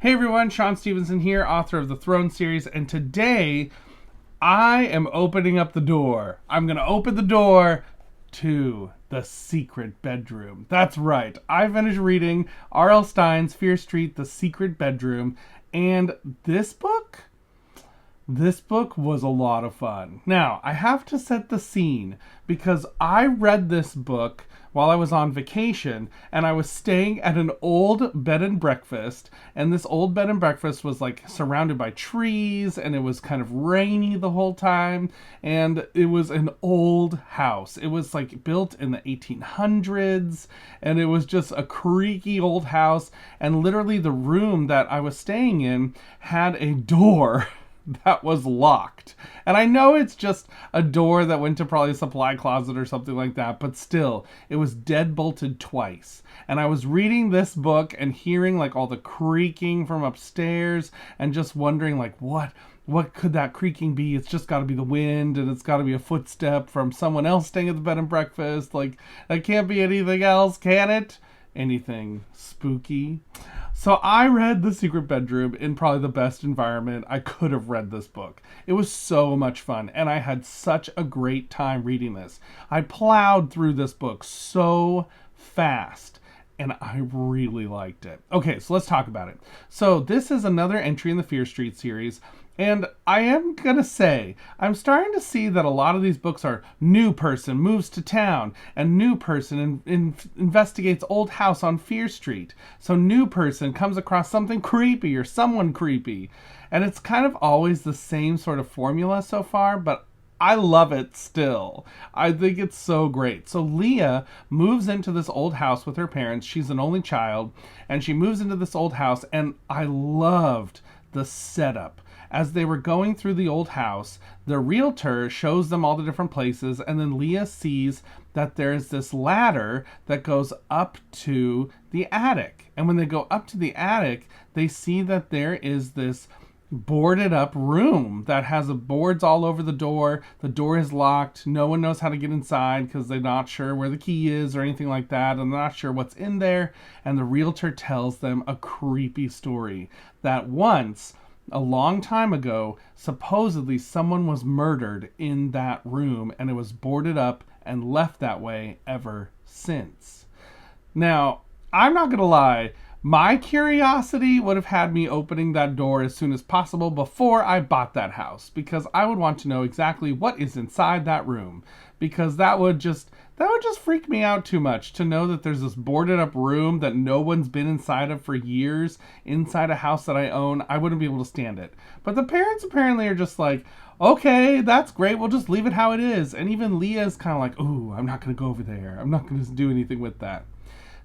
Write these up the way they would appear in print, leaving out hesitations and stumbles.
Hey everyone, Shaun Stevenson here, author of the Throne series, and today I am opening up the door. I'm going to open the door to the secret bedroom. That's right. I finished reading R.L. Stine's Fear Street, The Secret Bedroom, and this book was a lot of fun. Now, I have to set the scene because I read this book while I was on vacation and I was staying at an old bed and breakfast, and this old bed and breakfast was like surrounded by trees and it was kind of rainy the whole time, and it was an old house. It was like built in the 1800s and it was just a creaky old house, and literally the room that I was staying in had a door that was locked. And I know it's just a door that went to probably a supply closet or something like that, but still, it was dead bolted twice. And I was reading this book and hearing like all the creaking from upstairs and just wondering like what could that creaking be? It's just got to be the wind, and it's got to be a footstep from someone else staying at the bed and breakfast. Like, that can't be anything else, can it? Anything spooky? So I read The Secret Bedroom in probably the best environment I could have read this book. It was so much fun, and I had such a great time reading this. I plowed through this book so fast, and I really liked it. Okay, so let's talk about it. So this is another entry in the Fear Street series, and I am going to say, I'm starting to see that a lot of these books are new person moves to town, and new person investigates old house on Fear Street. So new person comes across something creepy or someone creepy. And it's kind of always the same sort of formula so far, but I love it still. I think it's so great. So Leah moves into this old house with her parents. She's an only child, and she moves into this old house, and I loved the setup. As they were going through the old house, the realtor shows them all the different places, and then Leah sees that there's this ladder that goes up to the attic. And when they go up to the attic, they see that there is this boarded up room that has boards all over the door. The door is locked. No one knows how to get inside because they're not sure where the key is or anything like that, and they're not sure what's in there. And the realtor tells them a creepy story that once, a long time ago, supposedly someone was murdered in that room, and it was boarded up and left that way ever since. Now, I'm not gonna lie, my curiosity would have had me opening that door as soon as possible before I bought that house, because I would want to know exactly what is inside that room, because that would just freak me out too much to know that there's this boarded up room that no one's been inside of for years inside a house that I own. I wouldn't be able to stand it. But the parents apparently are just like, okay, that's great, we'll just leave it how it is. And even Leah's kind of like, ooh, I'm not gonna go over there, I'm not gonna do anything with that.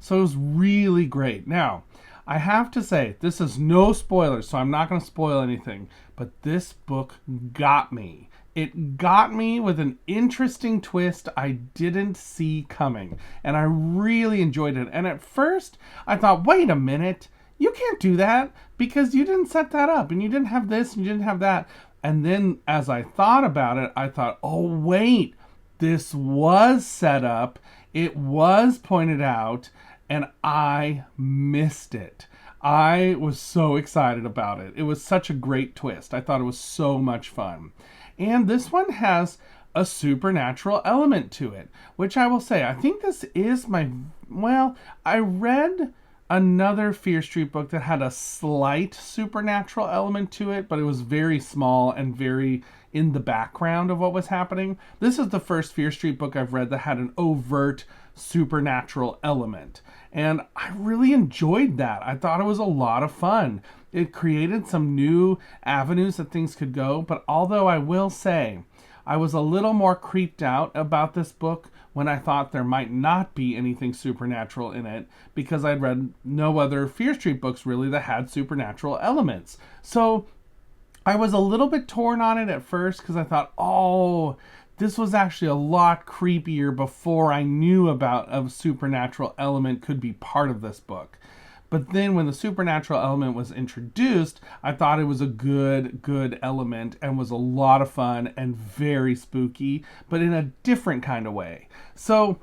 So it was really great. Now, I have to say, this is no spoilers, so I'm not going to spoil anything, but this book got me. It got me with an interesting twist I didn't see coming, and I really enjoyed it. And at first, I thought, wait a minute, you can't do that because you didn't set that up, and you didn't have this, and you didn't have that. And then as I thought about it, I thought, oh wait, this was set up, it was pointed out, and I missed it. I was so excited about it. It was such a great twist. I thought it was so much fun. And this one has a supernatural element to it, which I will say, I think this is I read another Fear Street book that had a slight supernatural element to it, but it was very small and very in the background of what was happening. This is the first Fear Street book I've read that had an overt supernatural element, and I really enjoyed that. I thought it was a lot of fun. It created some new avenues that things could go, but although I will say I was a little more creeped out about this book when I thought there might not be anything supernatural in it, because I'd read no other Fear Street books really that had supernatural elements. So I was a little bit torn on it at first because I thought, oh, this was actually a lot creepier before I knew about a supernatural element could be part of this book. But then when the supernatural element was introduced, I thought it was a good element and was a lot of fun and very spooky, but in a different kind of way. So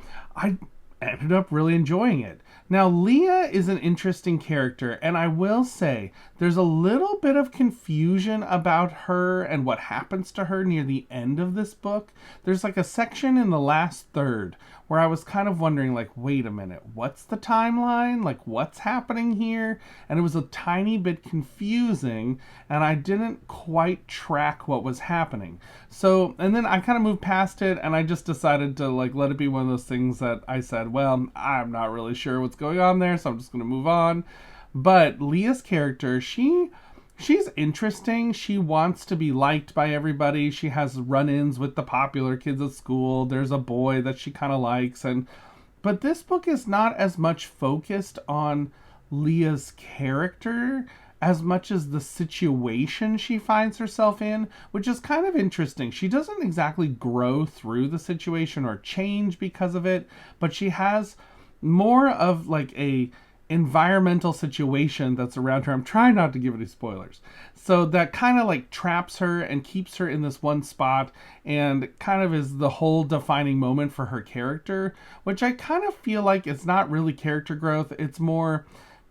ended up really enjoying it. Now, Leah is an interesting character, and I will say there's a little bit of confusion about her and what happens to her near the end of this book. There's like a section in the last third where I was kind of wondering, like, wait a minute, what's the timeline? Like, what's happening here? And it was a tiny bit confusing, and I didn't quite track what was happening. So, and then I kind of moved past it, and I just decided to, like, let it be one of those things that I said, well, I'm not really sure what's going on there, so I'm just going to move on. But Leah's character, she's interesting. She wants to be liked by everybody. She has run-ins with the popular kids at school. There's a boy that she kind of likes, but this book is not as much focused on Leah's character as much as the situation she finds herself in, which is kind of interesting. She doesn't exactly grow through the situation or change because of it, but she has more of like a environmental situation that's around her. I'm trying not to give any spoilers. So that kind of like traps her and keeps her in this one spot and kind of is the whole defining moment for her character, which I kind of feel like it's not really character growth. It's more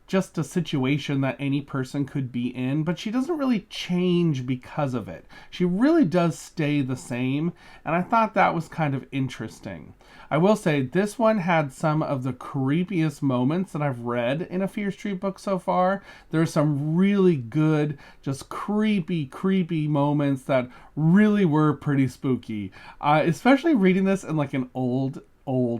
just a situation that any person could be in, but she doesn't really change because of it. She really does stay the same, and I thought that was kind of interesting. I will say this one had some of the creepiest moments that I've read in a Fear Street book so far. There are some really good, just creepy moments that really were pretty spooky. Especially reading this in like an old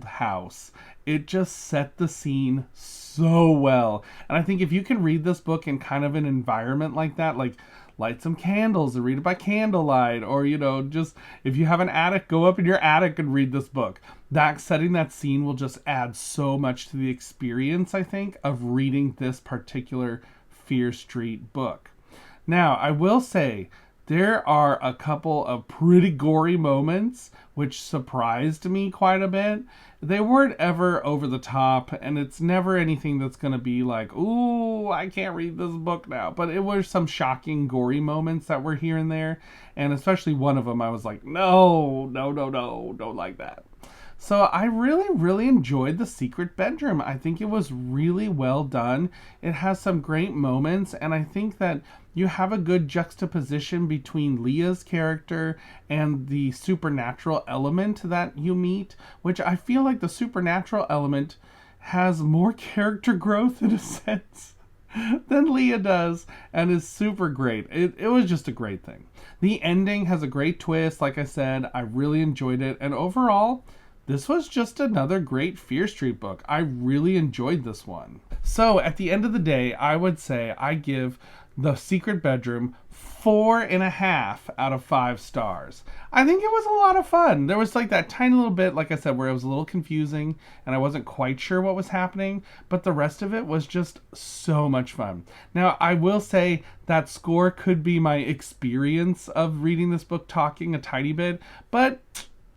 house. It just set the scene so well. And I think if you can read this book in kind of an environment like that, like light some candles and read it by candlelight, or, you know, just if you have an attic, go up in your attic and read this book. That setting that scene will just add so much to the experience, I think, of reading this particular Fear Street book. Now, I will say, there are a couple of pretty gory moments which surprised me quite a bit. They weren't ever over the top, and it's never anything that's going to be like, ooh, I can't read this book now. But it were some shocking, gory moments that were here and there, and especially one of them I was like, no, don't like that. So I really enjoyed The Secret Bedroom. I think it was really well done. It has some great moments, and I think that you have a good juxtaposition between Leah's character and the supernatural element that you meet, which I feel like the supernatural element has more character growth in a sense than Leah does, and is super great. It was just a great thing. The ending has a great twist. Like I said, I really enjoyed it, and overall, this was just another great Fear Street book. I really enjoyed this one. So at the end of the day, I would say I give The Secret Bedroom 4.5 out of 5 stars. I think it was a lot of fun. There was like that tiny little bit, like I said, where it was a little confusing and I wasn't quite sure what was happening, but the rest of it was just so much fun. Now, I will say that score could be my experience of reading this book talking a tiny bit, but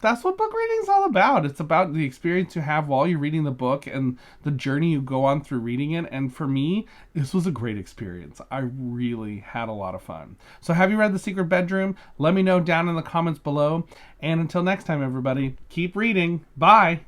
that's what book reading is all about. It's about the experience you have while you're reading the book and the journey you go on through reading it. And for me, this was a great experience. I really had a lot of fun. So have you read The Secret Bedroom? Let me know down in the comments below. And until next time, everybody, keep reading. Bye.